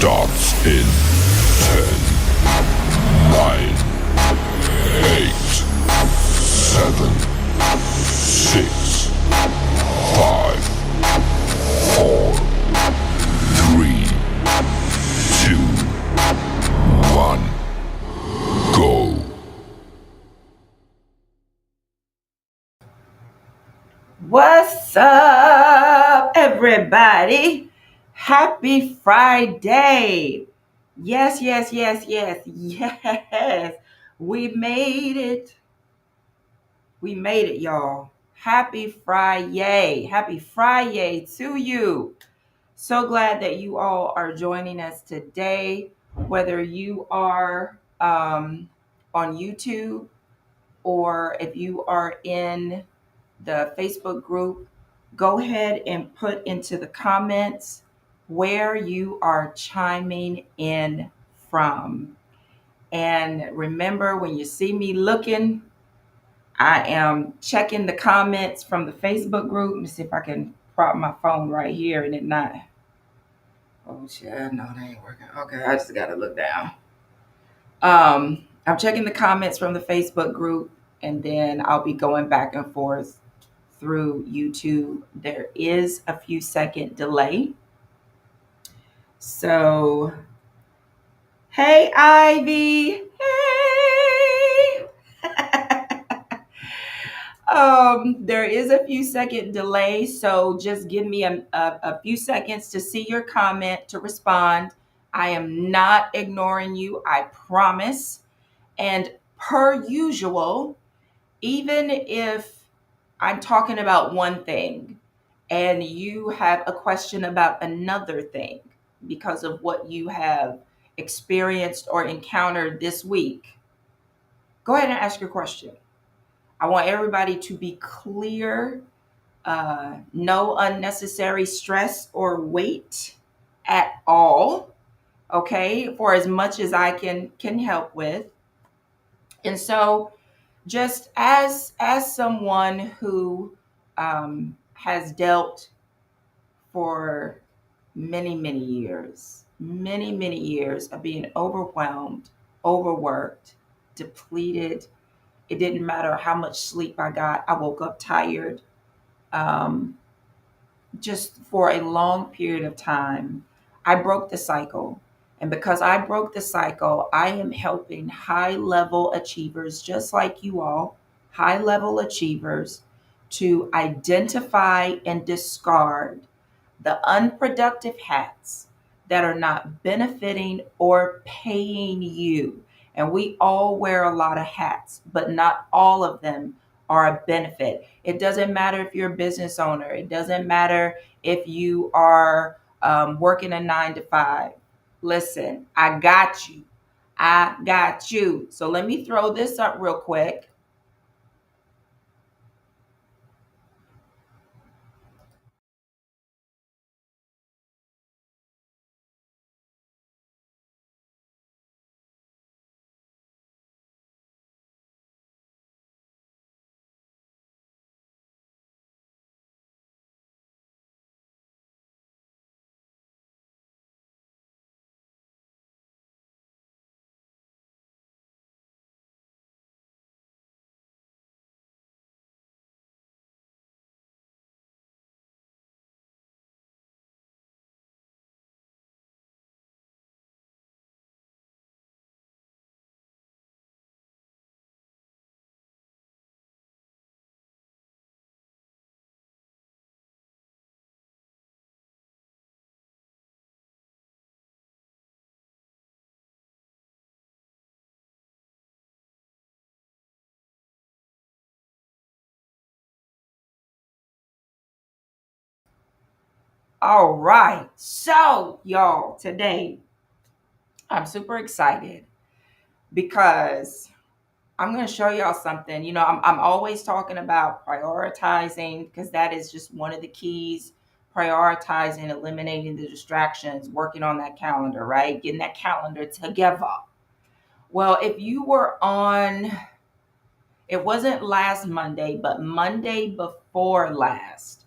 starts in 10, 9, 8, 7, 6, 5, 4, 3, 2, 1, go. What's up, everybody? Happy Friday. Yes, yes, yes, yes, yes. We made it. We made it, y'all. Happy Friday. Happy Friday to you. So glad that you all are joining us today, whether you are on YouTube or if you are in the Facebook group. Go ahead and put into the comments where you are chiming in from. And remember, when you see me looking, I am checking the comments from the Facebook group. Let me see if I can prop my phone right here and it not. Oh shit, no, that ain't working. Okay, I just gotta look down. I'm checking the comments from the Facebook group, and then I'll be going back and forth through YouTube. There is a few second delay. So, hey, Ivy. Hey. There is a few second delay. So, just give me a few seconds to see your comment to respond. I am not ignoring you, I promise. And per usual, even if I'm talking about one thing and you have a question about another thing because of what you have experienced or encountered this week, go ahead and ask your question. I want everybody to be clear, no unnecessary stress or weight at all, okay, for as much as I can help with. And so just as someone who has dealt for many years of being overwhelmed, overworked, depleted. It didn't matter how much sleep I got. I woke up tired. Um, just for a long period of time, I broke the cycle. And because I broke the cycle, I am helping high level achievers, just like you all, high level achievers, to identify and discard the unproductive hats that are not benefiting or paying you. And we all wear a lot of hats, but not all of them are a benefit. It doesn't matter if you're a business owner, it doesn't matter if you are working a 9 to 5. Listen, I got you. I got you. So let me throw this up real quick. All right. So, y'all, today I'm super excited because I'm going to show y'all something. You know, I'm always talking about prioritizing because that is just one of the keys. Prioritizing, eliminating the distractions, working on that calendar, right? Getting that calendar together. Well, if you were on, it wasn't last Monday, but Monday before last,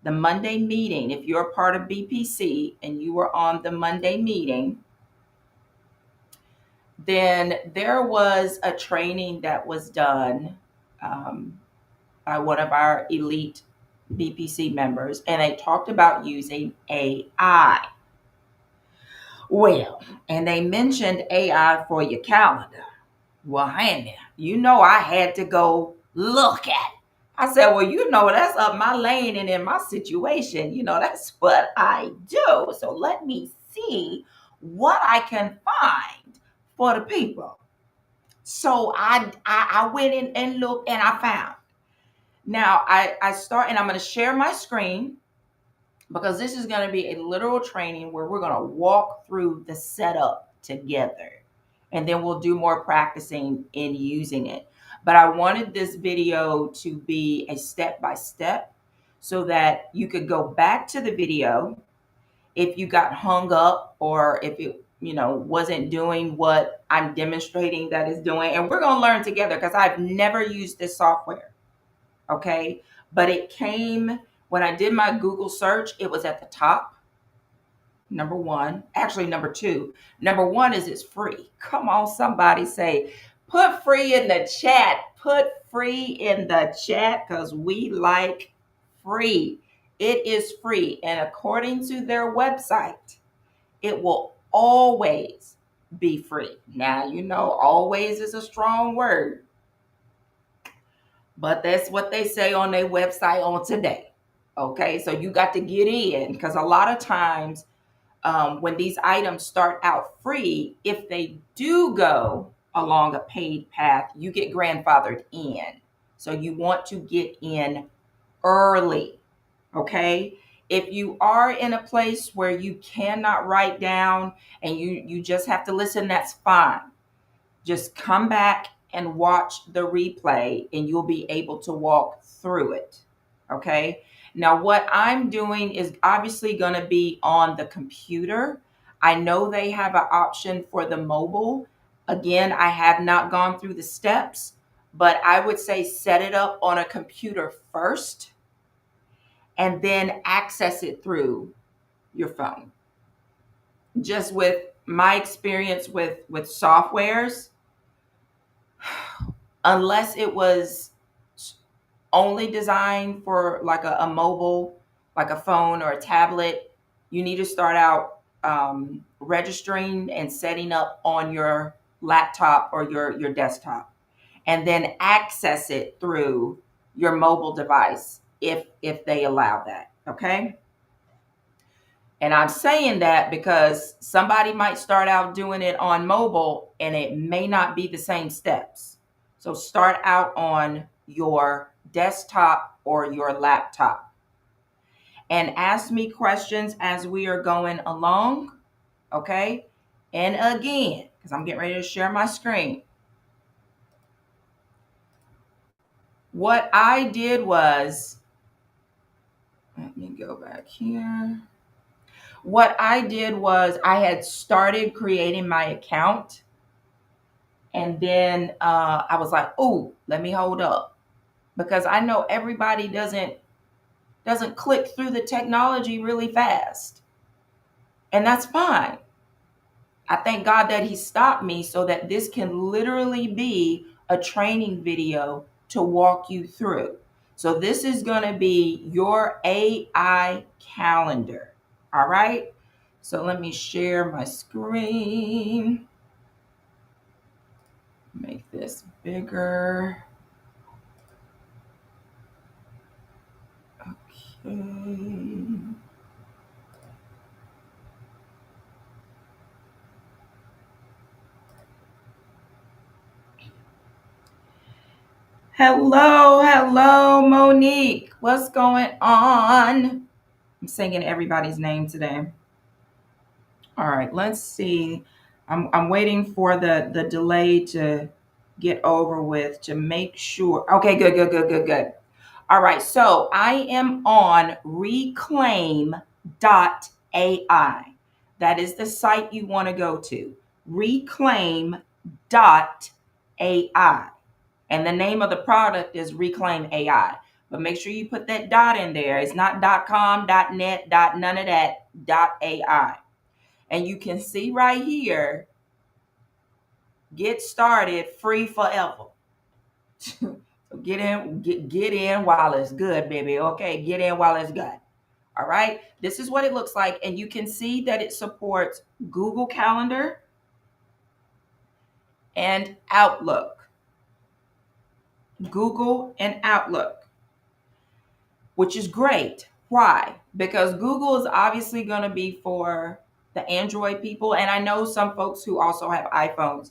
the Monday meeting, if you're a part of BPC and you were on the Monday meeting, then there was a training that was done by one of our elite BPC members, and they talked about using AI. Well, and they mentioned AI for your calendar. Well, honey, I had to go look at it. I said, well, that's up my lane and in my situation. That's what I do. So let me see what I can find for the people. So I went in and looked and I found. Now I start and I'm going to share my screen because this is going to be a literal training where we're going to walk through the setup together. And then we'll do more practicing in using it. But I wanted this video to be a step-by-step so that you could go back to the video if you got hung up or if it wasn't doing what I'm demonstrating that it's doing. And we're going to learn together because I've never used this software. Okay. But it came when I did my Google search, it was at the top. Number one, actually number two. Number one is it's free. Come on, somebody say, put free in the chat. Put free in the chat because we like free. It is free. And according to their website, it will always be free. Now, always is a strong word. But that's what they say on their website on today. Okay, so you got to get in because a lot of times when these items start out free, if they do go along a paid path, you get grandfathered in. So you want to get in early. Okay, if you are in a place where you cannot write down and you just have to listen, that's fine. Just come back and watch the replay and you'll be able to walk through it. Okay. Now, what I'm doing is obviously going to be on the computer. I know they have an option for the mobile. Again, I have not gone through the steps, but I would say set it up on a computer first and then access it through your phone. Just with my experience with softwares, unless it was only designed for like a mobile, like a phone or a tablet, you need to start out registering and setting up on your laptop or your desktop, and then access it through your mobile device if they allow that. Okay. And I'm saying that because somebody might start out doing it on mobile and it may not be the same steps. So start out on your desktop or your laptop and ask me questions as we are going along. Okay. And again, because I'm getting ready to share my screen. What I did was, let me go back here. What I did was I had started creating my account. And then I was like, oh, let me hold up. Because I know everybody doesn't click through the technology really fast. And that's fine. I thank God that he stopped me so that this can literally be a training video to walk you through. So this is going to be your AI calendar. All right. So let me share my screen. Make this bigger. Okay. Hello, Monique. What's going on? I'm singing everybody's name today. All right, let's see. I'm waiting for the delay to get over with to make sure. Okay, good. All right, so I am on reclaim.ai. That is the site you want to go to. Reclaim.ai. And the name of the product is Reclaim AI. but make sure you put that dot in there. It's not .com, .net, none of that, .ai. And you can see right here, get started free forever. So get in while it's good, baby. Okay, get in while it's good. All right, this is what it looks like, and you can see that it supports Google Calendar and Outlook. Google and Outlook, which is great. Why? Because Google is obviously going to be for the Android people, and I know some folks who also have iPhones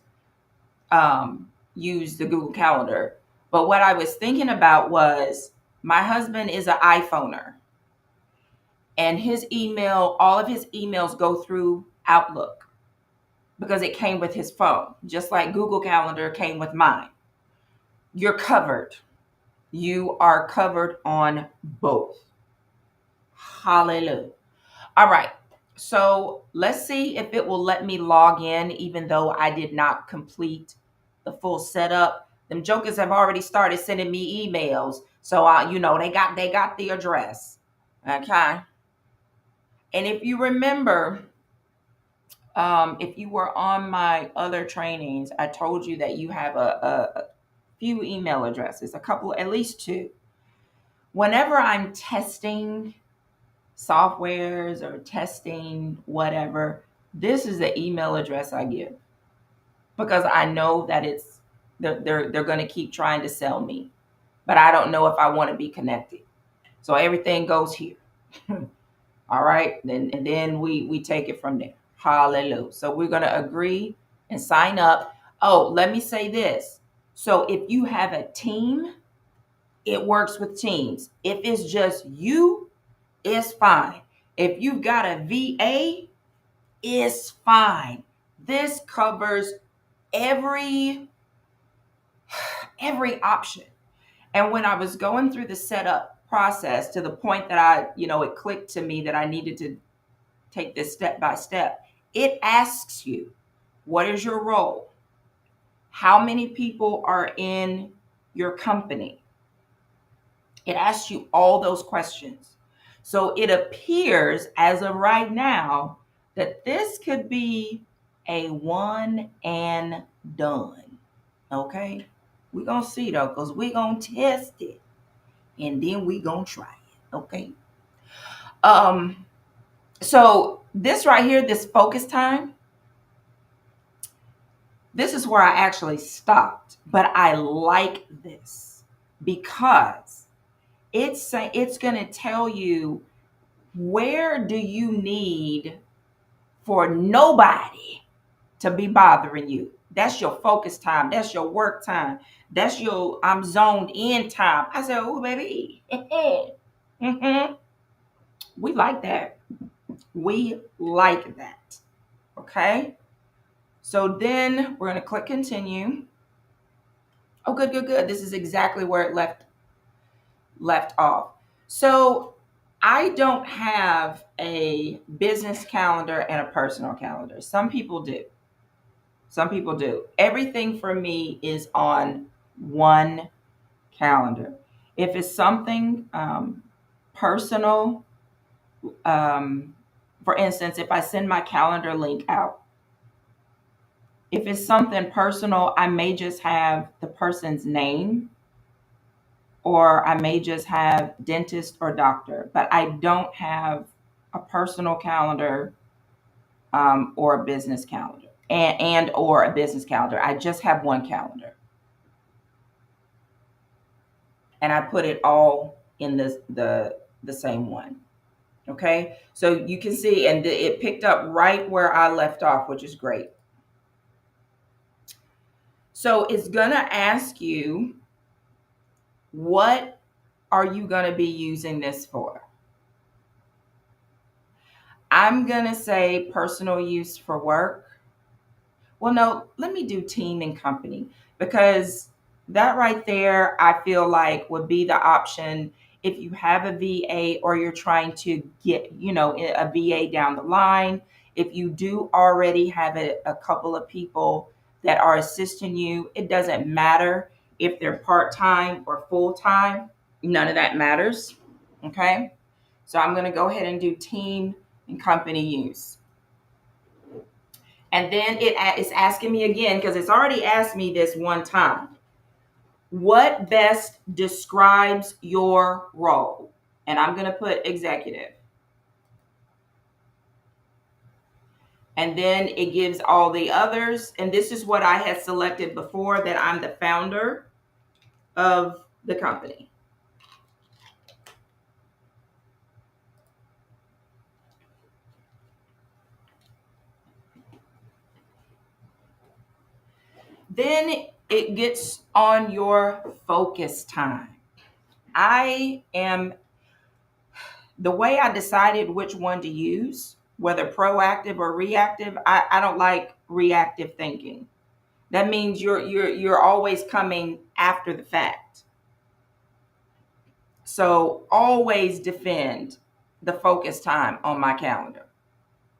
use the Google Calendar. But what I was thinking about was my husband is an iPhoner, and his email, all of his emails go through Outlook because it came with his phone, just like Google Calendar came with mine. You're covered. You are covered on both. Hallelujah. All right. So let's see if it will let me log in, even though I did not complete the full setup. Them jokers have already started sending me emails. So they got the address. Okay. And if you remember, if you were on my other trainings, I told you that you have a few email addresses, a couple, at least two. Whenever I'm testing softwares or testing whatever, this is the email address I give because I know that they're going to keep trying to sell me, but I don't know if I want to be connected. So everything goes here. All right, and then we take it from there. Hallelujah. So we're going to agree and sign up. Oh, let me say this. So if you have a team, it works with teams. If it's just you, it's fine. If you've got a VA, it's fine. This covers every option. And when I was going through the setup process to the point that it clicked to me that I needed to take this step by step, it asks you, what is your role? How many people are in your company? It asks you all those questions. So it appears as of right now that this could be a one and done. Okay? We're going to see though, because we're going to test it and then we're going to try it. Okay? So this right here, this focus time, this is where I actually stopped. But I like this because it's going to tell you, where do you need for nobody to be bothering you? That's your focus time. That's your work time. That's your I'm zoned in time. I said, oh, baby. Mm-hmm. We like that. We like that. Okay. So then we're going to click continue. Oh, good. This is exactly where it left off. So I don't have a business calendar and a personal calendar. Some people do. Everything for me is on one calendar. If it's something personal, for instance, if I send my calendar link out, if it's something personal, I may just have the person's name, or I may just have dentist or doctor, but I don't have a personal calendar or a business calendar and or a business calendar. I just have one calendar. And I put it all in the same one. Okay, so you can see, and it picked up right where I left off, which is great. So it's gonna ask you, what are you gonna be using this for? I'm gonna say personal use for work. Well, no, let me do team and company, because that right there, I feel like would be the option if you have a VA or you're trying to get, a VA down the line. If you do already have a couple of people that are assisting you, it doesn't matter if they're part-time or full-time. None of that matters. Okay. So I'm going to go ahead and do team and company use. And then it's asking me again, because it's already asked me this one time. What best describes your role? And I'm going to put executive. And then it gives all the others. And this is what I had selected before, that I'm the founder of the company. Then it gets on your focus time. The way I decided which one to use, whether proactive or reactive, I don't like reactive thinking. That means you're always coming after the fact. So always defend the focus time on my calendar.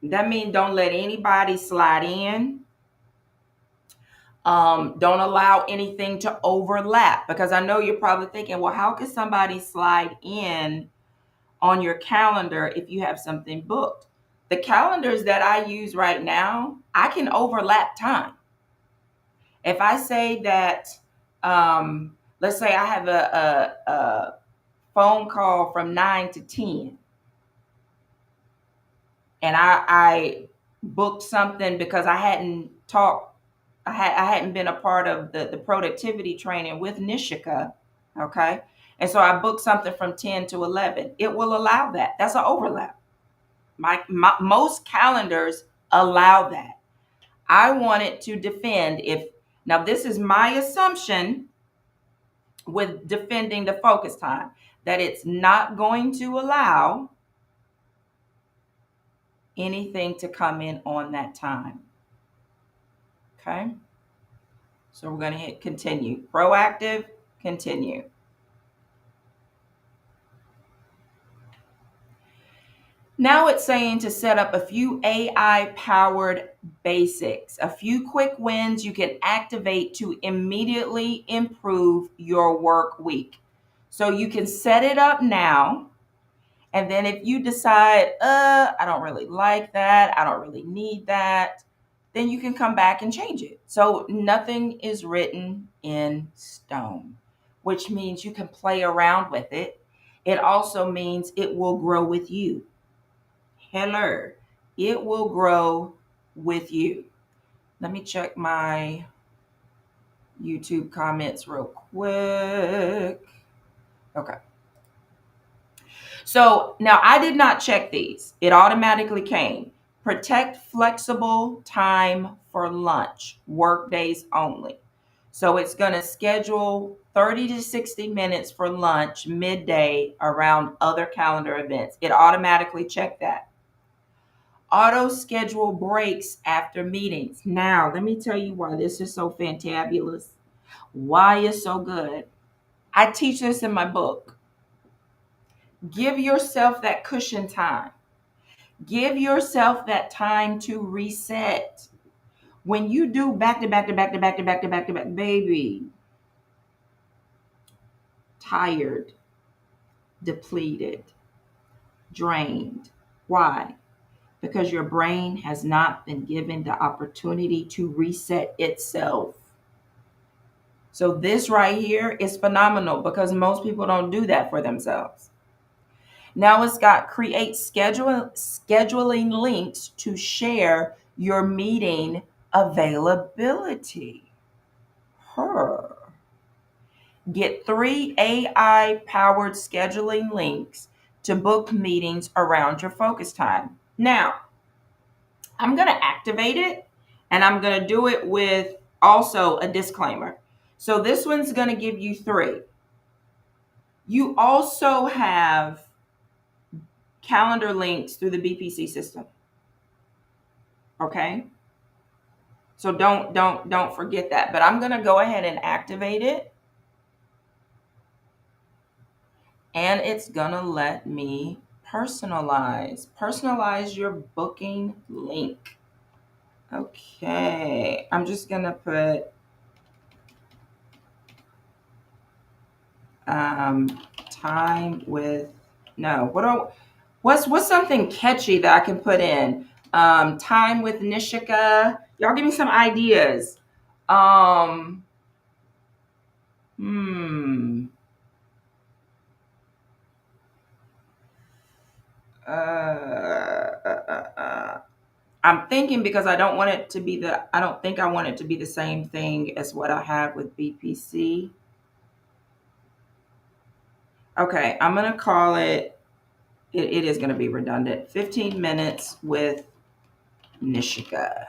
That means don't let anybody slide in. Don't allow anything to overlap, because I know you're probably thinking, well, how could somebody slide in on your calendar if you have something booked? The calendars that I use right now, I can overlap time. If I say that, let's say I have a phone call from 9 to 10, and I booked something because I hadn't been a part of the productivity training with Nichica, okay? And so I booked something from 10 to 11. It will allow that. That's an overlap. Most calendars allow that. I wanted to defend now this is my assumption with defending the focus time, that it's not going to allow anything to come in on that time. Okay. So we're going to hit continue. Proactive, continue. Now it's saying to set up a few AI-powered basics, a few quick wins you can activate to immediately improve your work week. So you can set it up now. And then if you decide, I don't really like that, I don't really need that, then you can come back and change it. So nothing is written in stone, which means you can play around with it. It also means it will grow with you. Hello, it will grow with you. Let me check my YouTube comments real quick. Okay. So now I did not check these. It automatically came. Protect flexible time for lunch, work days only. So it's going to schedule 30 to 60 minutes for lunch midday around other calendar events. It automatically checked that. Auto schedule breaks after meetings. Now, let me tell you why this is so fantabulous. Why it's so good. I teach this in my book. Give yourself that cushion time. Give yourself that time to reset. When you do back to back to back to back to back to back to back, baby, tired, depleted, drained. Why? Because your brain has not been given the opportunity to reset itself. So this right here is phenomenal, because most people don't do that for themselves. Now it's got create scheduling links to share your meeting availability. Get 3 AI powered scheduling links to book meetings around your focus time. Now, I'm going to activate it, and I'm going to do it with also a disclaimer. So this one's going to give you 3. You also have calendar links through the BPC system. Okay? So don't forget that. But I'm going to go ahead and activate it. And it's going to let me personalize your booking link. Okay. I'm just going to put Time with no. What's something catchy that I can put in? Time with Nichica. Y'all give me some ideas. Um, hmm. I'm thinking because I don't want it to be I don't think I want it to be the same thing as what I have with BPC. Okay, I'm gonna call it. It is gonna be redundant. 15 minutes with Nishika.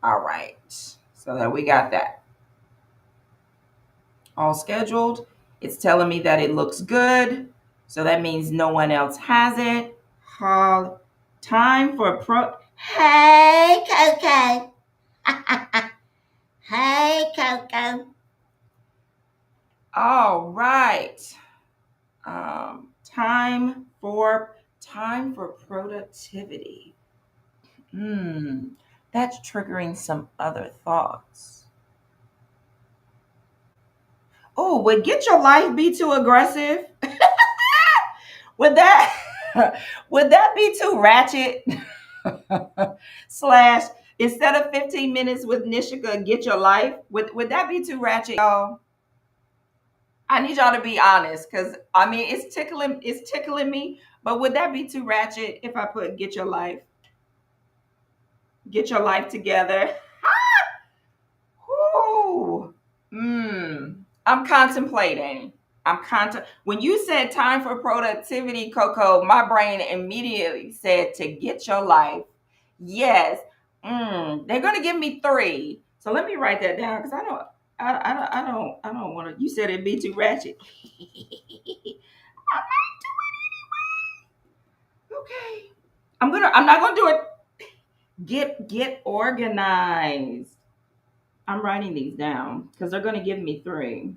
All right, so that we got that all scheduled. It's telling me that it looks good, so that means no one else has it. Call time for pro. Hey, Coco. Hey, Coco. All right. Time for productivity. Hmm, that's triggering some other thoughts. Oh, would get your life be too aggressive? Would that would that be too ratchet? Slash instead of 15 minutes with Nishika, get your life. Would that be too ratchet, y'all? I need y'all to be honest, because I mean it's tickling me. But would that be too ratchet if I put get your life together? Whoo. I'm contemplating. When you said time for productivity, Coco, my brain immediately said to get your life. Yes. They're gonna give me three. So let me write that down because I don't want to. You said it'd be too ratchet. Okay. I'm not gonna do it. Get organized. I'm writing these down because they're gonna give me three.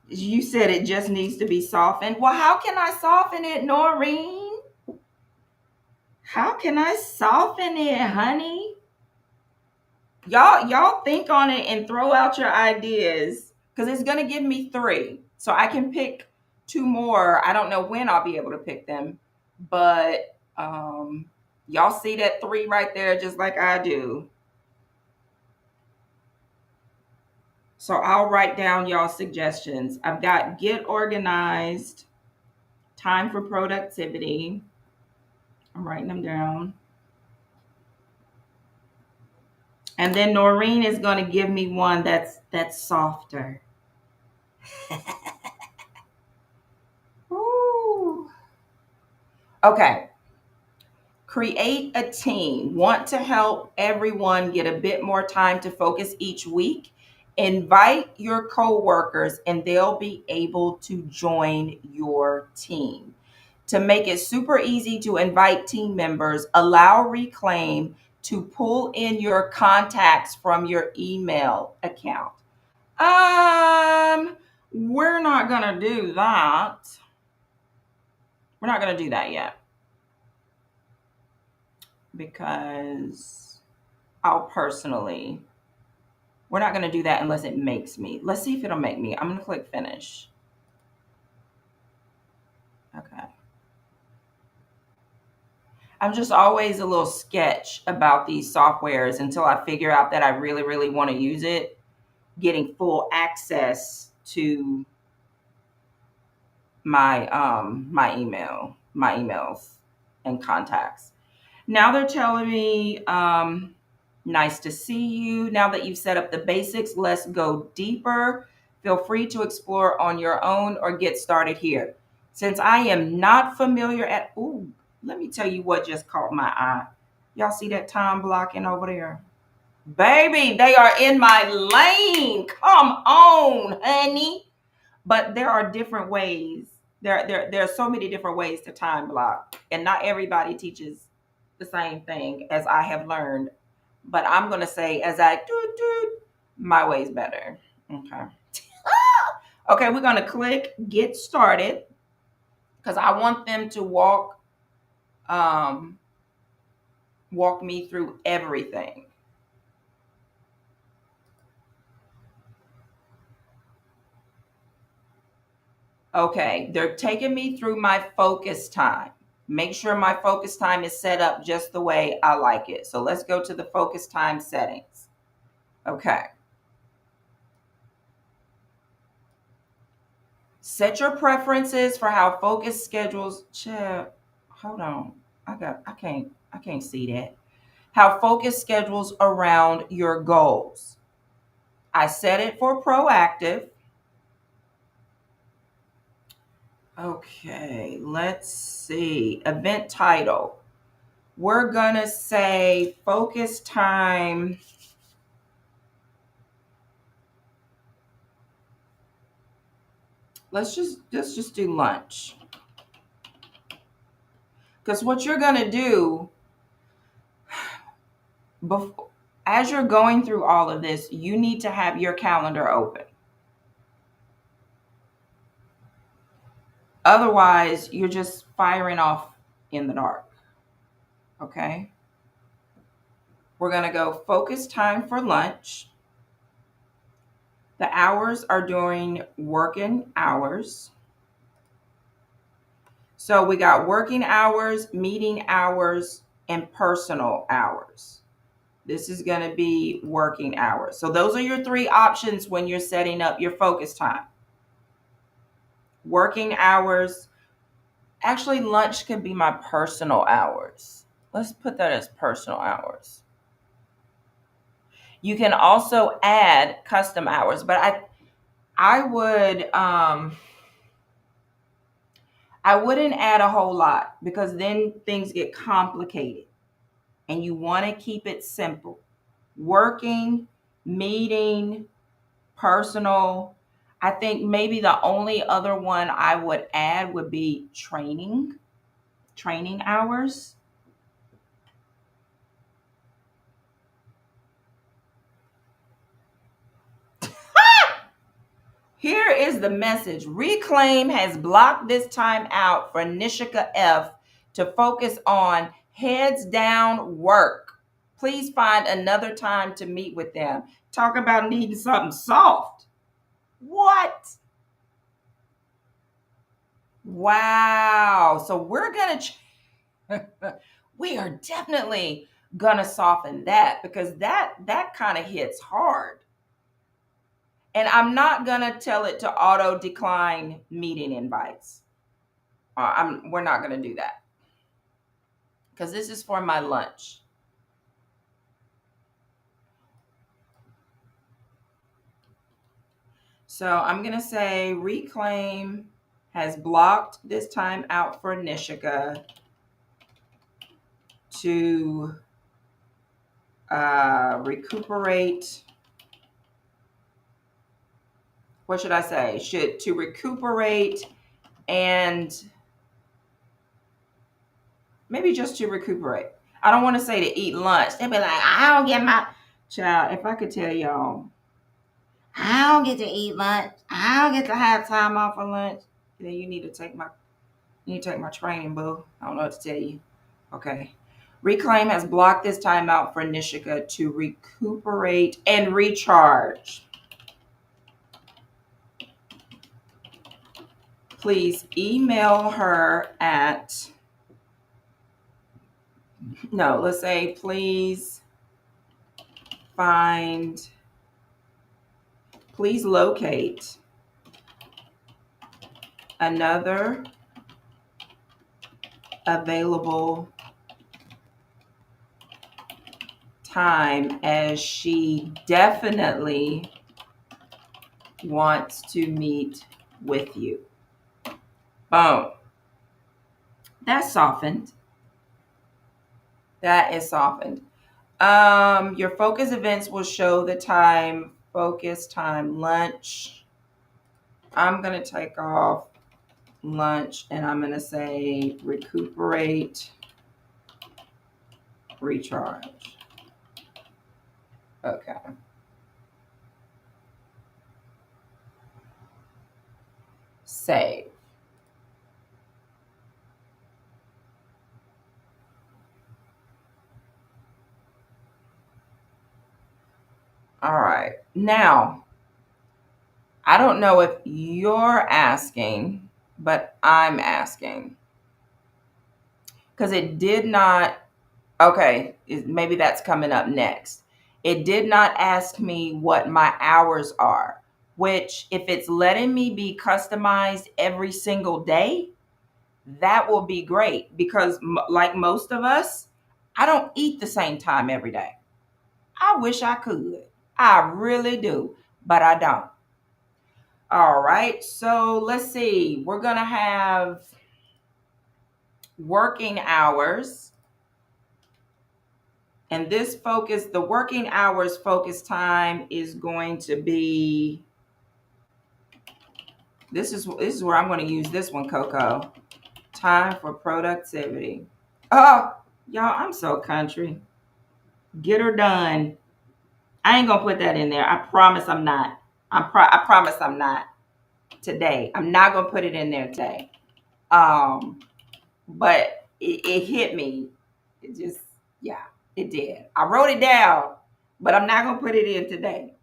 You said it just needs to be softened. Well, how can I soften it, Noreen? How can I soften it, honey? Y'all think on it and throw out your ideas because it's gonna give me three. So I can pick two more. I don't know when I'll be able to pick them, but y'all see that three right there, just like I do. So I'll write down y'all suggestions. I've got get organized, time for productivity. I'm writing them down. And then Noreen is going to give me one that's softer. Ooh. Okay. Create a team. Want to help everyone get a bit more time to focus each week? Invite your coworkers and they'll be able to join your team. To make it super easy to invite team members, allow Reclaim to pull in your contacts from your email account. Um, we're not gonna do that. We're not gonna do that yet because we're not gonna do that unless it makes me. Let's see if it'll make me. I'm gonna click finish. Okay. I'm just always a little sketch about these softwares until I figure out that I really, really want to use it. Getting full access to my emails and contacts. Now they're telling me, nice to see you. Now that you've set up the basics, let's go deeper. Feel free to explore on your own or get started here. Since I am not familiar let me tell you what just caught my eye. Y'all see that time blocking over there? Baby, they are in my lane. Come on, honey. But there are different ways. There are so many different ways to time block, and not everybody teaches the same thing as I have learned. But I'm gonna say, as I do, my way's better. Okay. Okay, we're gonna click get started because I want them to um, walk me through everything. Okay, they're taking me through my focus time. Make sure my focus time is set up just the way I like it. So let's go to the focus time settings. Okay. Set your preferences for how focus schedules. Hold on. I can't see that. How focus schedules around your goals. I set it for proactive. Okay, let's see. Event title. We're gonna say focus time. Let's just do lunch. Because what you're gonna do before, as you're going through all of this, you need to have your calendar open. Otherwise, you're just firing off in the dark. Okay. We're gonna go focus time for lunch. The hours are during working hours. So we got working hours, meeting hours, and personal hours. This is going to be working hours. So those are your three options when you're setting up your focus time. Working hours. Actually, lunch could be my personal hours. Let's put that as personal hours. You can also add custom hours, but I wouldn't add a whole lot because then things get complicated and you want to keep it simple. Working, meeting, personal. I think maybe the only other one I would add would be training hours. Here is the message. Reclaim has blocked this time out for Nichica F to focus on heads down work. Please find another time to meet with them. Talk about needing something soft. What? Wow. So we're going to we are definitely going to soften that because that kind of hits hard. And I'm not going to tell it to auto decline meeting invites. We're not going to do that because this is for my lunch. So I'm going to say Reclaim has blocked this time out for Nichica to recuperate. What should I say? To recuperate and maybe just to recuperate. I don't want to say to eat lunch. They'd be like, I don't get my child. If I could tell y'all, I don't get to eat lunch. I don't get to have time off for lunch. Then you need to take my training, boo. I don't know what to tell you. Okay. Reclaim has blocked this time out for Nichica to recuperate and recharge. Please email her at, no, let's say, please locate another available time as she definitely wants to meet with you. Boom. That's softened. That is softened. Your focus events will show the time, focus time, lunch. I'm going to take off lunch and I'm going to say recuperate, recharge. Okay. Save. All right. Now, I don't know if you're asking, but I'm asking because it did not. Okay, maybe that's coming up next. It did not ask me what my hours are, which, if it's letting me be customized every single day, that will be great because, like most of us, I don't eat the same time every day. I wish I could. I really do, but I don't. All right, so let's see. We're going to have working hours. And the working hours focus time is going to be, this is where I'm going to use this one, Coco. Time for productivity. Oh, y'all, I'm so country. Get her done. I ain't gonna put that in there. I promise I'm not. I promise I'm not today. I'm not gonna put it in there today. Um, but it hit me. It just, yeah, it did. I wrote it down, but I'm not gonna put it in today.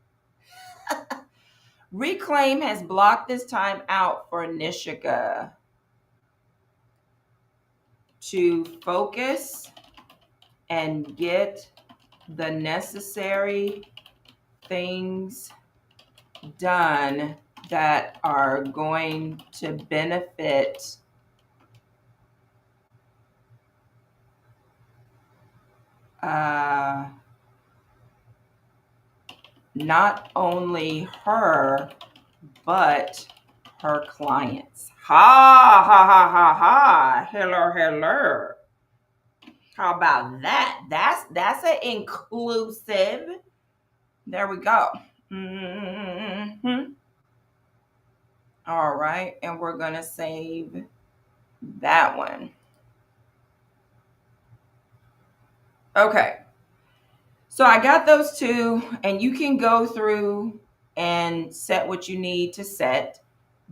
Reclaim has blocked this time out for Nichica to focus and get the necessary things done that are going to benefit not only her, but her clients. Ha ha ha ha ha. Hello, hello. How about that? That's an inclusive. There we go. Mm-hmm. All right, and we're gonna save that one. Okay. So I got those two, and you can go through and set what you need to set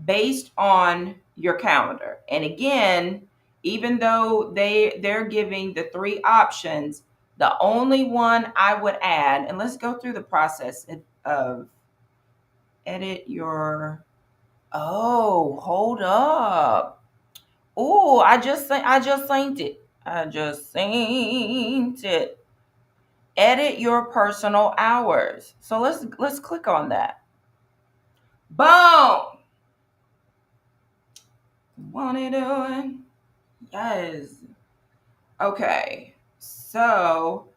based on your calendar. And again, even though they're giving the three options, the only one I would add, and let's go through the process of edit your. Oh, hold up. Oh, I just synced it. I just synced it. Edit your personal hours. So let's click on that. Boom. Want it doing? Yes. Okay. So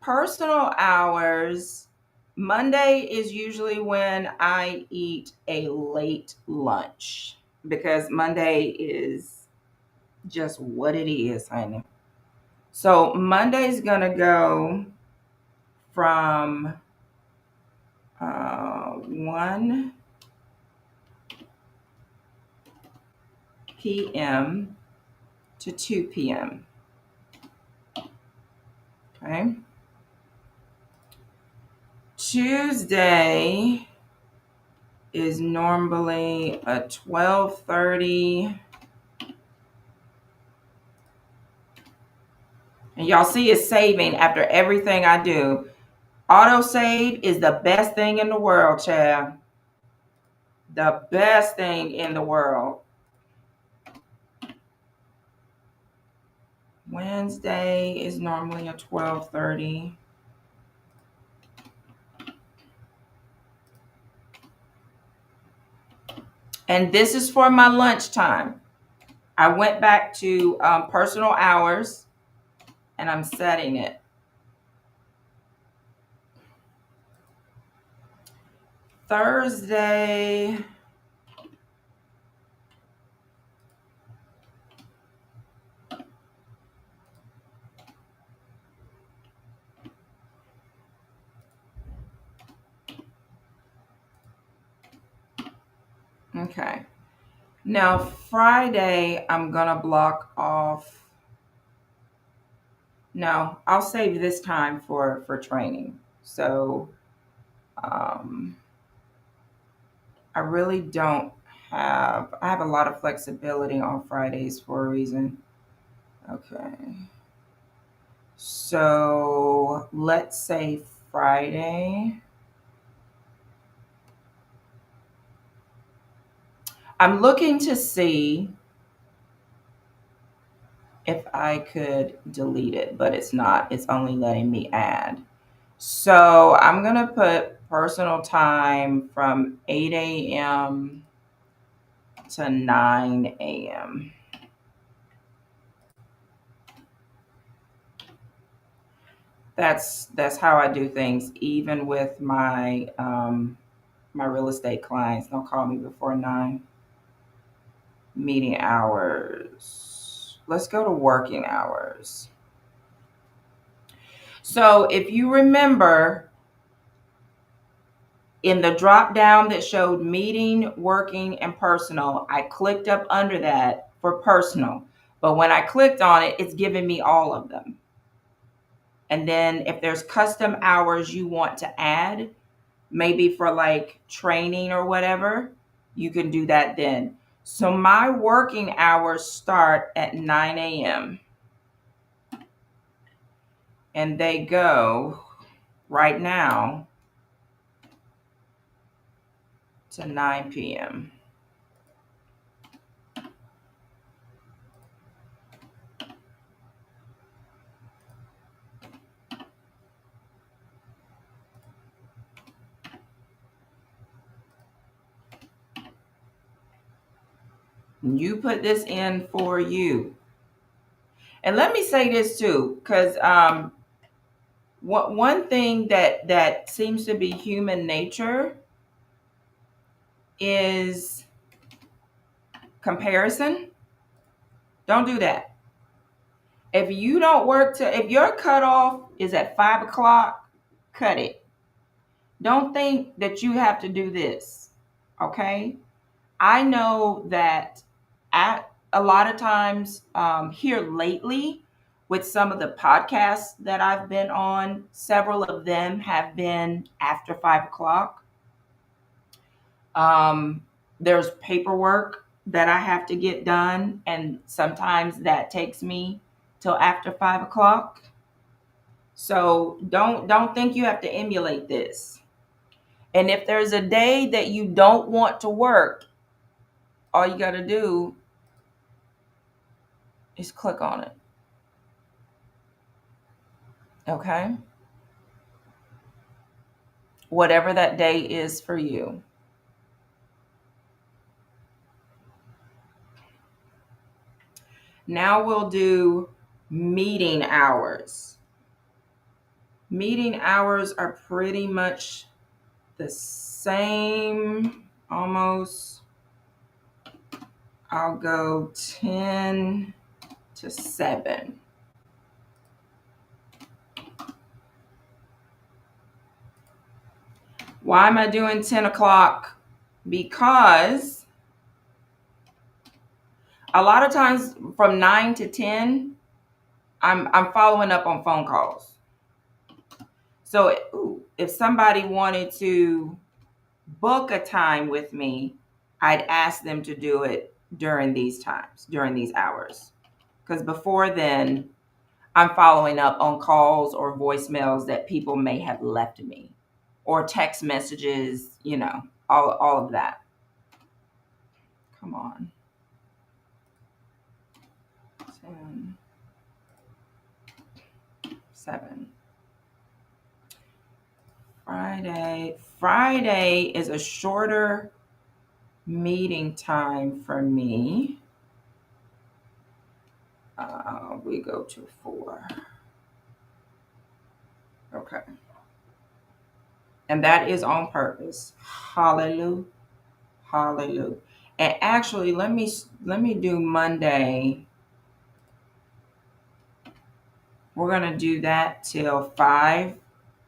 personal hours. Monday is usually when I eat a late lunch because Monday is just what it is, honey. So Monday's gonna go from 1 p.m. to 2 p.m. Okay. Tuesday is normally a 12:30. And y'all see it's saving after everything I do. Auto save is the best thing in the world, child. The best thing in the world. Wednesday is normally a 12:30. And this is for my lunchtime. I went back to personal hours and I'm setting it. Thursday. Okay. Now, Friday, I'm going to block off. No, I'll save this time for training. So, I really don't I have a lot of flexibility on Fridays for a reason. Okay. So, let's say Friday. I'm looking to see if I could delete it, but it's not. It's only letting me add. So I'm going to put personal time from 8 a.m. to 9 a.m. That's how I do things, even with my real estate clients. Don't call me before 9. Meeting hours. Let's go to working hours. So if you remember, in the drop down that showed meeting, working, and personal, I clicked up under that for personal. But when I clicked on it, it's giving me all of them. And then if there's custom hours you want to add, maybe for like training or whatever, you can do that then. So my working hours start at 9 a.m. and they go right now to 9 p.m. You put this in for you. And let me say this too, because one thing that seems to be human nature is comparison. Don't do that. If you don't work if your cutoff is at 5 o'clock, cut it. Don't think that you have to do this. Okay. I know that at a lot of times here lately, with some of the podcasts that I've been on, several of them have been after 5 o'clock. There's paperwork that I have to get done, and sometimes that takes me till after 5 o'clock. So don't think you have to emulate this. And if there's a day that you don't want to work, all you got to do is click on it. Okay? Whatever that day is for you. Now we'll do meeting hours. Meeting hours are pretty much the same, almost. I'll go 10 to 7. Why am I doing 10 o'clock? Because a lot of times from 9 to 10, I'm following up on phone calls. So if somebody wanted to book a time with me, I'd ask them to do it during these times, during these hours. Because before then, I'm following up on calls or voicemails that people may have left me, or text messages, all of that. Come on. 10, 7. Friday is a shorter meeting time for me. We go to 4. Okay. And that is on purpose. Hallelujah. Hallelujah. And actually, let me do Monday. We're going to do that till 5.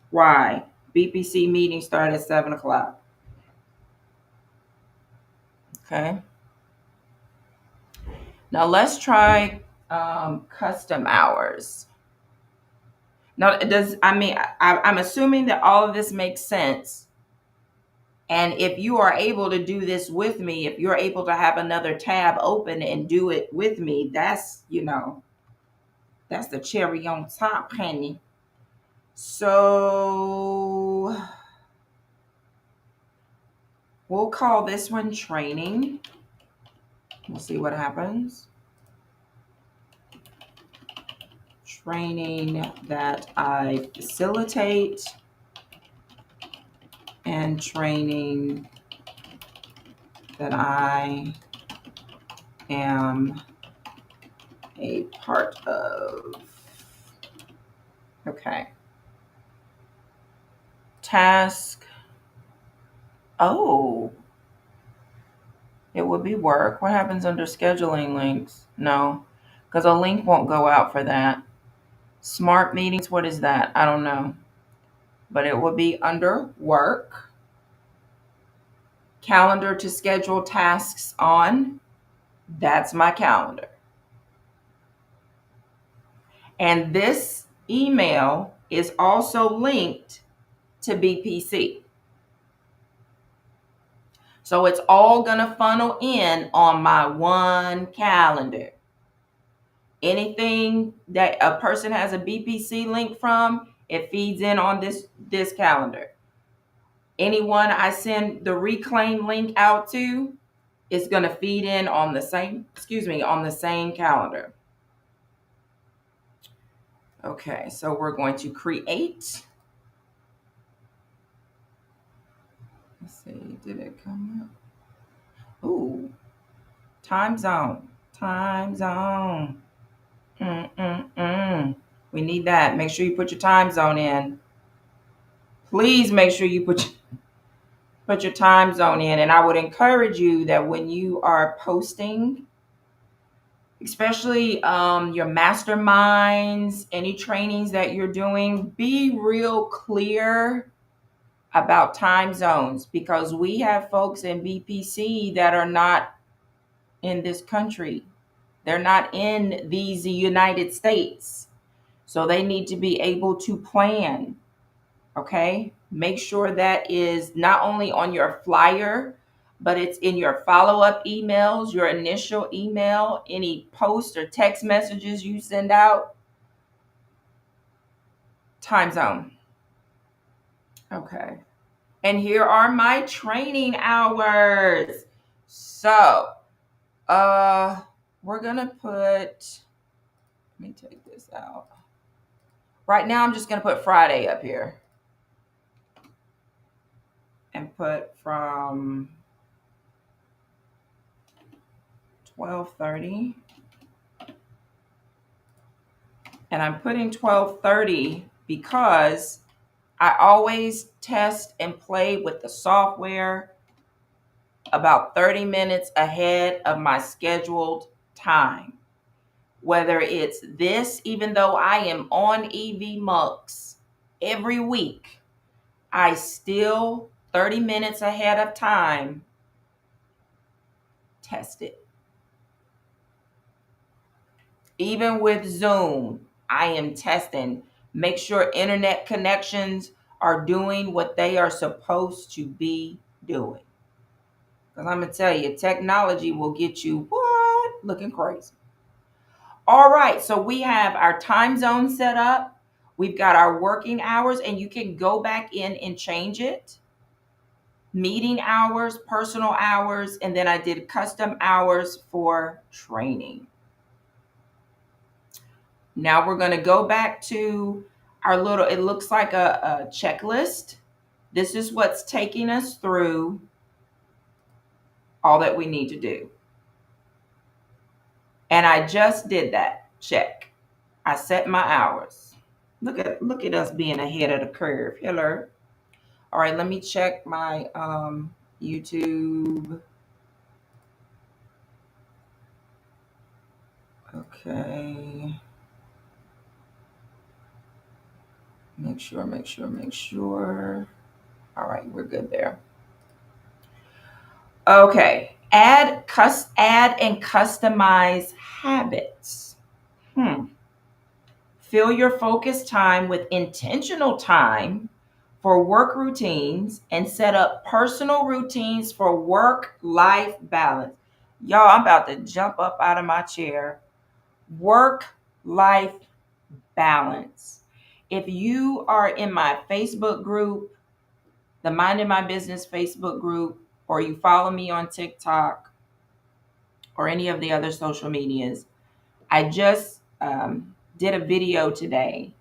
Why? BPC meeting started at 7 o'clock. Okay. Now let's try custom hours. Now, I'm assuming that all of this makes sense. And if you are able to do this with me, if you're able to have another tab open and do it with me, that's the cherry on top, honey. So we'll call this one training. We'll see what happens. Training that I facilitate and training that I am a part of. Okay. Task. Oh, it would be work. What happens under scheduling links? No, because a link won't go out for that. Smart meetings, what is that? I don't know. But it would be under work. Calendar to schedule tasks on. That's my calendar. And this email is also linked to BPC. So it's all going to funnel in on my one calendar. Anything that a person has a BPC link from, it feeds in on this calendar. Anyone I send the reclaim link out to, it's going to feed in on the same calendar. Okay, so we're going to create. Let's see, did it come up? Ooh, time zone. We need that. Make sure you put your time zone in. Please make sure you put your time zone in. And I would encourage you that when you are posting, especially your masterminds, any trainings that you're doing, be real clear about time zones, because we have folks in BPC that are not in this country. They're not in these United States. So they need to be able to plan. Okay? Make sure that is not only on your flyer, but it's in your follow-up emails, your initial email, any post or text messages you send out. Time zone. Okay. And here are my training hours. So, we're going to let me take this out. Right now, I'm just going to put Friday up here. And put from 12:30. And I'm putting 12:30 because I always test and play with the software about 30 minutes ahead of my scheduled time. Whether it's this, even though I am on EV Mux every week, I still 30 minutes ahead of time test it. Even with Zoom, I am testing. Make sure internet connections are doing what they are supposed to be doing. Because I'm going to tell you, technology will get you, what? Looking crazy. All right, so we have our time zone set up. We've got our working hours, and you can go back in and change it. Meeting hours, personal hours, and then I did custom hours for training. Now we're going to go back to our little, it looks like a checklist. This is what's taking us through all that we need to do. And I just did that. Check. I set my hours. Look at us being ahead of the curve. Hello. All right, let me check my YouTube. Okay. Make sure. All right, we're good there. Okay. Add and customize habits. Fill your focus time with intentional time for work routines and set up personal routines for work-life balance. Y'all, I'm about to jump up out of my chair. Work-life balance. If you are in my Facebook group, the Minding My Business Facebook group, or you follow me on TikTok, or any of the other social medias. I just did a video today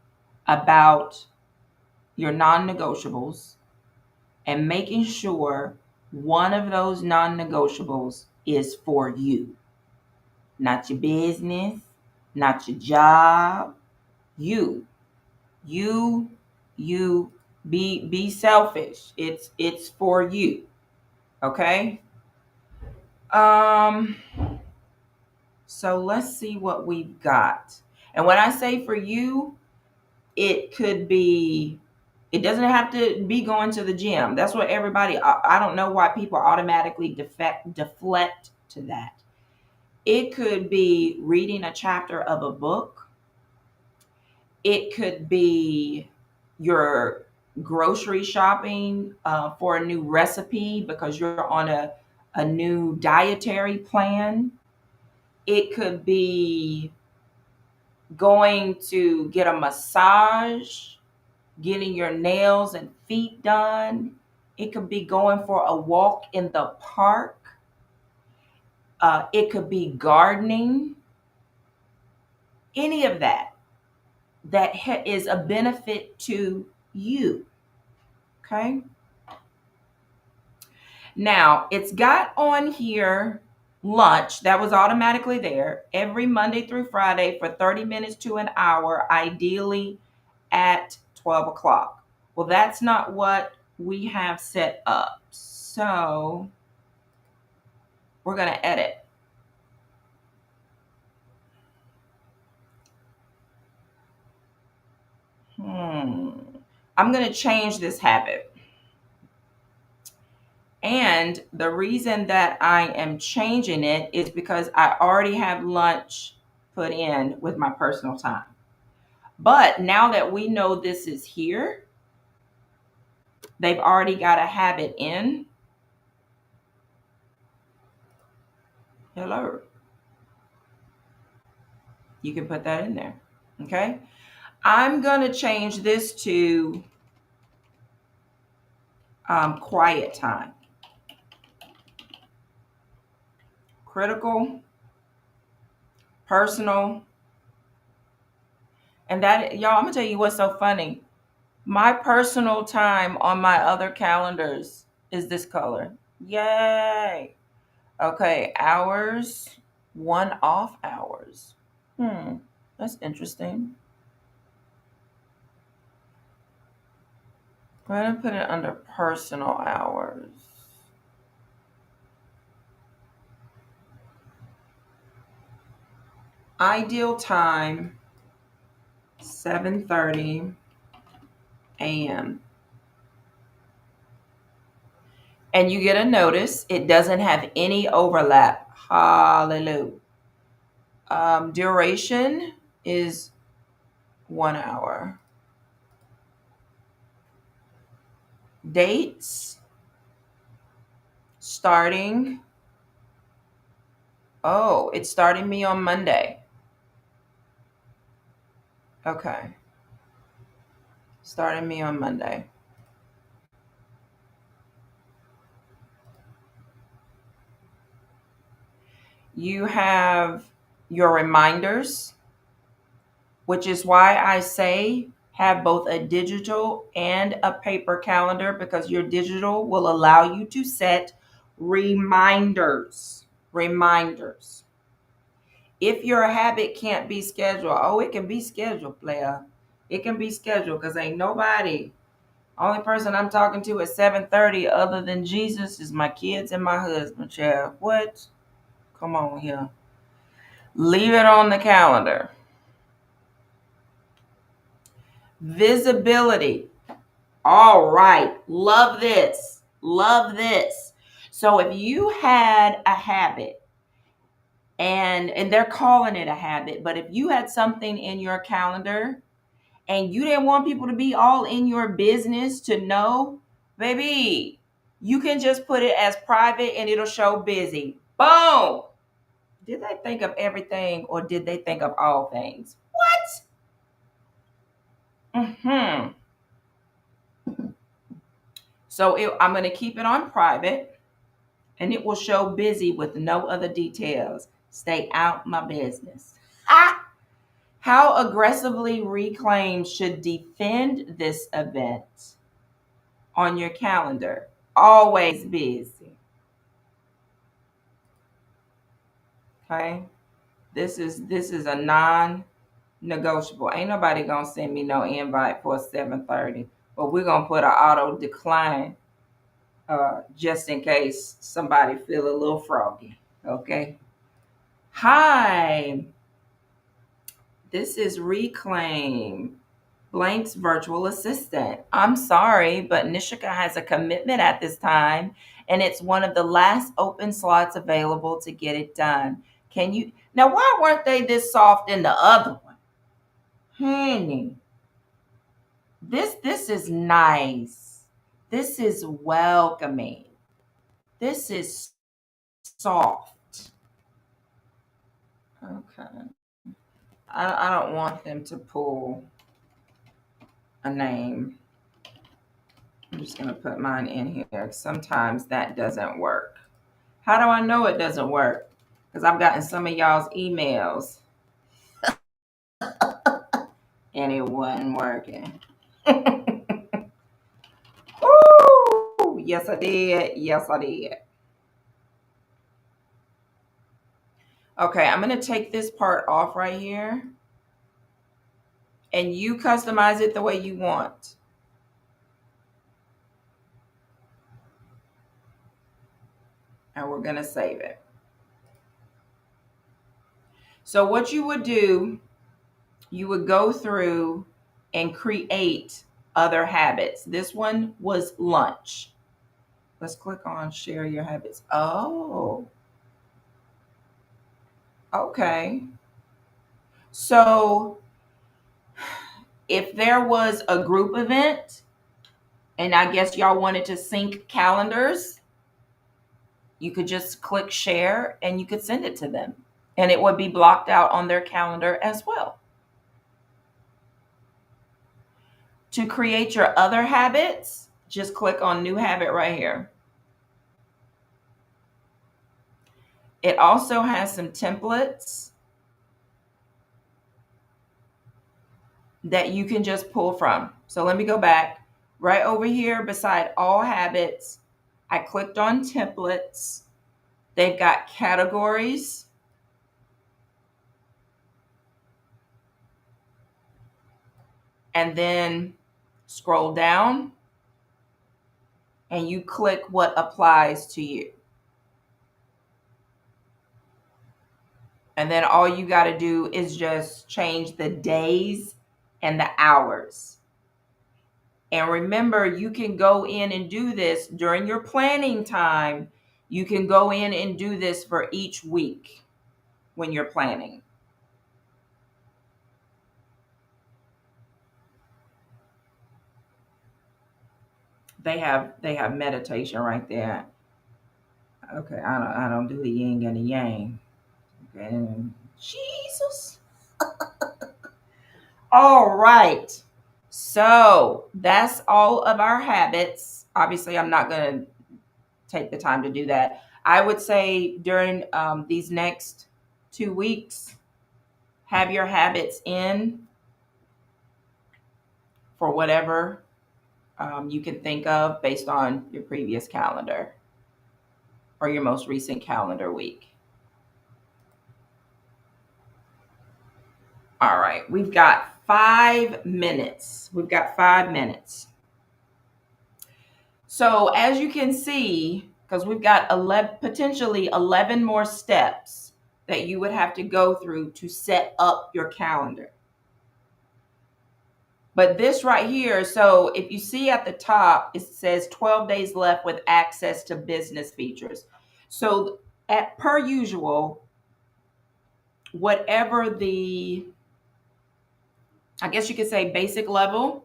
about your non-negotiables and making sure one of those non-negotiables is for you, not your business, not your job. You, you, you. Be selfish. It's for you. Okay. Um. So let's see what we've got. And when I say for you, it could be. It doesn't have to be going to the gym. That's what everybody. I don't know why people automatically deflect to that. It could be reading a chapter of a book. It could be your grocery shopping for a new recipe because you're on a new dietary plan. It could be going to get a massage, getting your nails and feet done. It could be going for a walk in the park. It could be gardening. Any of that is a benefit to you. Okay. Now, it's got on here lunch that was automatically there every Monday through Friday for 30 minutes to an hour, ideally at 12 o'clock. Well, that's not what we have set up. So we're going to edit. I'm going to change this habit. And the reason that I am changing it is because I already have lunch put in with my personal time. But now that we know this is here, they've already got a habit in. Hello. You can put that in there. Okay. I'm going to change this to quiet time. Critical, personal. And that, y'all, I'm going to tell you what's so funny. My personal time on my other calendars is this color. Yay. Okay, hours, one off hours. That's interesting. I'm going to put it under personal hours. Ideal time, 7:30 a.m. And you get a notice. It doesn't have any overlap. Hallelujah. Duration is 1 hour. Dates starting. Oh, it's starting me on Monday. Okay. Starting me on Monday. You have your reminders, which is why I say have both a digital and a paper calendar, because your digital will allow you to set reminders. Reminders. If your habit can't be scheduled, oh, it can be scheduled, player. It can be scheduled because ain't nobody. Only person I'm talking to at 7:30 other than Jesus is my kids and my husband, child. What? Come on here. Leave it on the calendar. Visibility. All right. Love this. Love this. So if you had a habit, and they're calling it a habit, but if you had something in your calendar and you didn't want people to be all in your business to know, baby, you can just put it as private and it'll show busy. Boom. Did they think of everything or did they think of all things? What? So I'm going to keep it on private. and it will show busy with no other details. Stay out my business. Ah! How aggressively Reclaim should defend this event on your calendar. Always busy. Okay? This is a non-negotiable. Ain't nobody gonna send me no invite for 7:30, but we're gonna put an auto decline just in case somebody feel a little froggy. Okay. Hi, this is Reclaim, Blank's virtual assistant. I'm sorry, but Nichica has a commitment at this time, and it's one of the last open slots available to get it done. Can you now? Why weren't they this soft in the other one, honey? This is nice. This is welcoming. This is soft. Okay. I don't want them to pull a name. I'm just going to put mine in here. Sometimes that doesn't work. How do I know it doesn't work? Because I've gotten some of y'all's emails and it wasn't working. Ooh, yes, I did. Yes, I did. Okay, I'm going to take this part off right here. And you customize it the way you want. And we're going to save it. So what you would do, you would go through and create other habits. This one was lunch. Let's click on share your habits. Oh, okay. So if there was a group event, and I guess y'all wanted to sync calendars, you could just click share and you could send it to them. And it would be blocked out on their calendar as well. To create your other habits, just click on new habit right here. It also has some templates that you can just pull from. So let me go back. Right over here beside all habits, I clicked on templates. They've got categories. And then scroll down and you click what applies to you. And then all you got to do is just change the days and the hours. And remember, you can go in and do this during your planning time. You can go in and do this for each week when you're planning. They have meditation right there. Okay, I don't do the yin and the yang. Okay, Jesus. All right. So that's all of our habits. Obviously, I'm not going to take the time to do that. I would say during these next 2 weeks, have your habits in for whatever you can think of based on your previous calendar or your most recent calendar week. All right, we've got 5 minutes. We've got 5 minutes. So as you can see, because we've got potentially 11 more steps that you would have to go through to set up your calendar. But this right here, so if you see at the top, it says 12 days left with access to business features. So per usual, whatever the, I guess you could say basic level,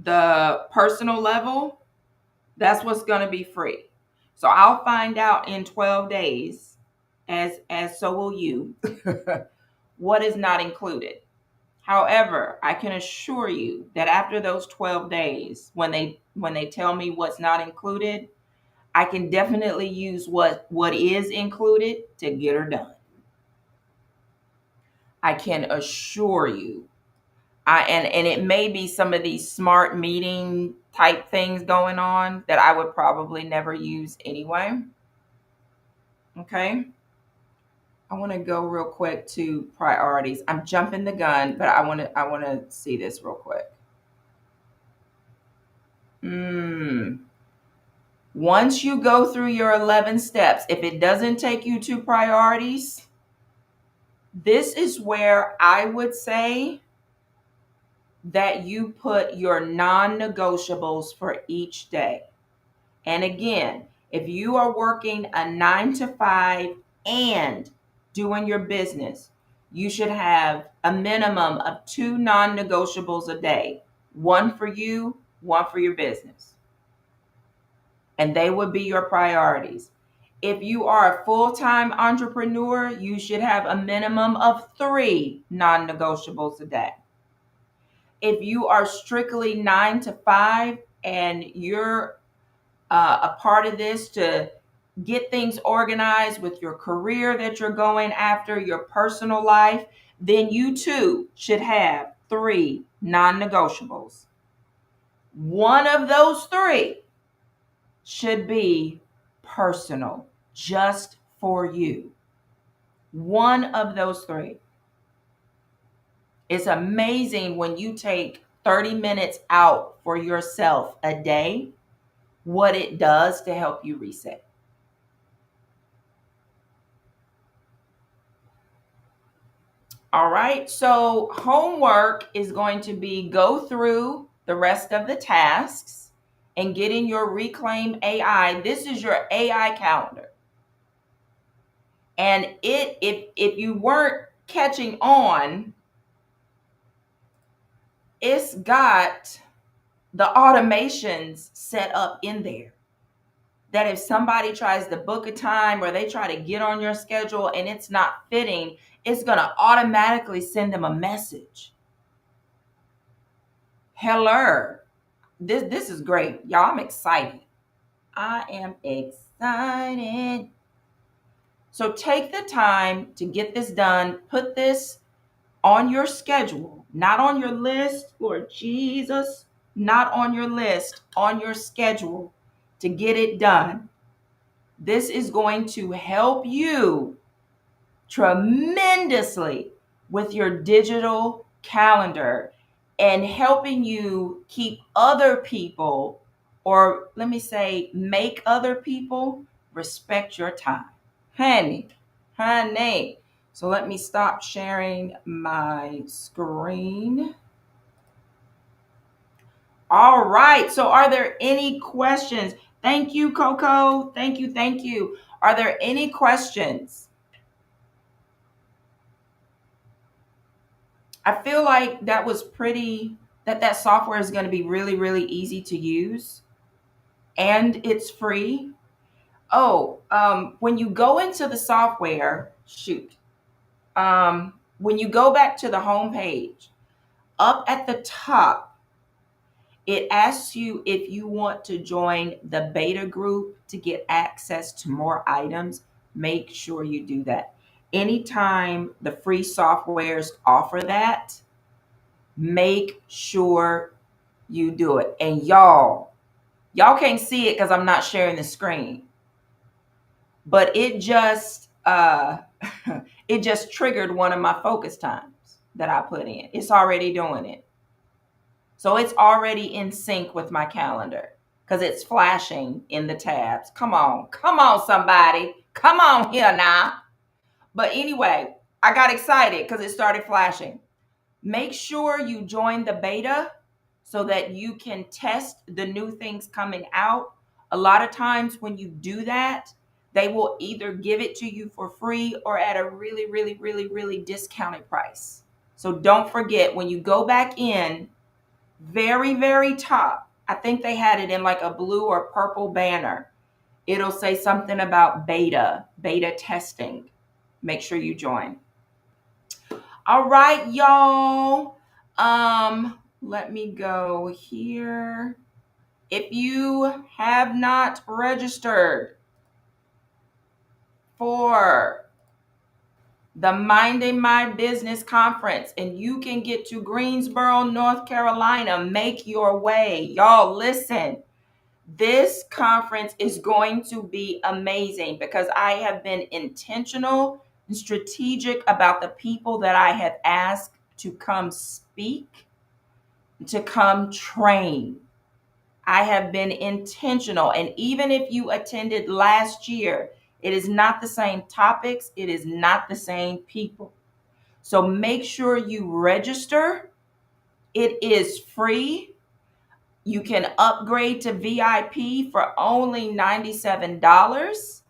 the personal level, that's what's going to be free. So I'll find out in 12 days, as so will you, what is not included. However, I can assure you that after those 12 days, when they tell me what's not included, I can definitely use what is included to get her done. I can assure you. And it may be some of these smart meeting type things going on that I would probably never use anyway. Okay. I want to go real quick to priorities. I'm jumping the gun, but I want to see this real quick. Once you go through your 11 steps, if it doesn't take you to priorities, this is where I would say that you put your non-negotiables for each day. And again, if you are working a 9 to 5 and doing your business, you should have a minimum of 2 non-negotiables a day, one for you, one for your business. And they would be your priorities. If you are a full-time entrepreneur, you should have a minimum of 3 non-negotiables a day. If you are strictly 9 to 5 and you're a part of this to get things organized with your career that you're going after, your personal life, then you too should have 3 non-negotiables. One of those 3 should be personal, just for you. One of those 3. It's amazing when you take 30 minutes out for yourself a day, what it does to help you reset. All right, so homework is going to be go through the rest of the tasks and get in your Reclaim AI. This is your AI calendar. And if you weren't catching on, it's got the automations set up in there that if somebody tries to book a time or they try to get on your schedule and it's not fitting, it's going to automatically send them a message. Hello. This is great. Y'all, I'm excited. I am excited. So take the time to get this done. Put this on your schedule, not on your list, Lord Jesus, not on your list, on your schedule to get it done. This is going to help you tremendously with your digital calendar and helping you keep other people, or let me say, make other people respect your time. Honey. So let me stop sharing my screen. All right. So are there any questions? Thank you, Coco. Thank you. Are there any questions? I feel like that was that software is going to be really, really easy to use and it's free. Oh, when you go into the software, when you go back to the home page, up at the top, it asks you if you want to join the beta group to get access to more items. Make sure you do that. Anytime the free softwares offer that, make sure you do it. And y'all can't see it because I'm not sharing the screen, but it just it just triggered one of my focus times that I put in. It's already doing it. So it's already in sync with my calendar because it's flashing in the tabs. Come on, somebody. Come on here now. But anyway, I got excited because it started flashing. Make sure you join the beta so that you can test the new things coming out. A lot of times when you do that, they will either give it to you for free or at a really, really, really, really discounted price. So don't forget, when you go back in, very, very top, I think they had it in like a blue or purple banner. It'll say something about beta testing. Make sure you join. All right, y'all. Let me go here. If you have not registered for the Minding My Business Conference, and you can get to Greensboro, North Carolina, make your way. Y'all, listen. This conference is going to be amazing because I have been intentional and strategic about the people that I have asked to come speak, to come train. I have been intentional. And even if you attended last year, it is not the same topics, it is not the same people. So make sure you register. It is free. You can upgrade to VIP for only $97.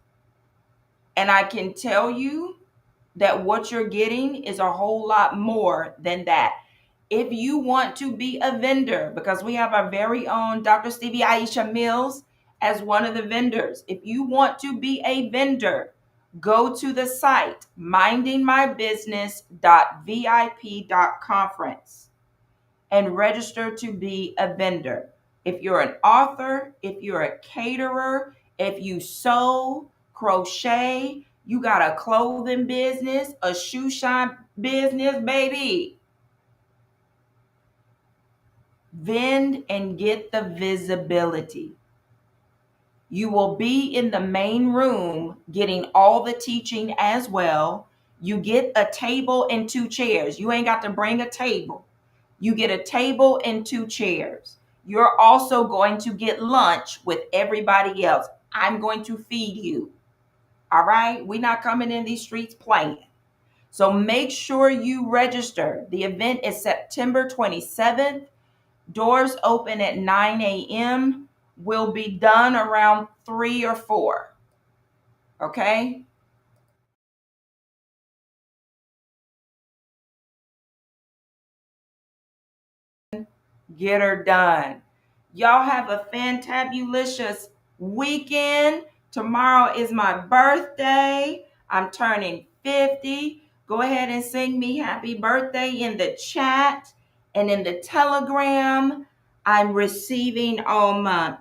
And I can tell you that what you're getting is a whole lot more than that. If you want to be a vendor, because we have our very own Dr. Stevie Aisha Mills as one of the vendors. If you want to be a vendor, go to the site mindingmybusiness.vip.conference and register to be a vendor. If you're an author, if you're a caterer, if you sew, crochet, you got a clothing business, a shoe shine business, baby, vend and get the visibility. You will be in the main room getting all the teaching as well. You get a table and 2 chairs. You ain't got to bring a table. You get a table and 2 chairs. You're also going to get lunch with everybody else. I'm going to feed you. All right? We're not coming in these streets playing. So make sure you register. The event is September 27th. Doors open at 9 a.m. Will be done around 3 or 4. Okay? Get her done. Y'all have a fantabulous weekend. Tomorrow is my birthday. I'm turning 50. Go ahead and sing me happy birthday in the chat and in the telegram. I'm receiving all month.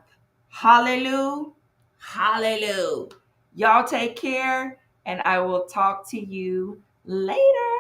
Hallelujah. Hallelujah. Y'all take care, and I will talk to you later.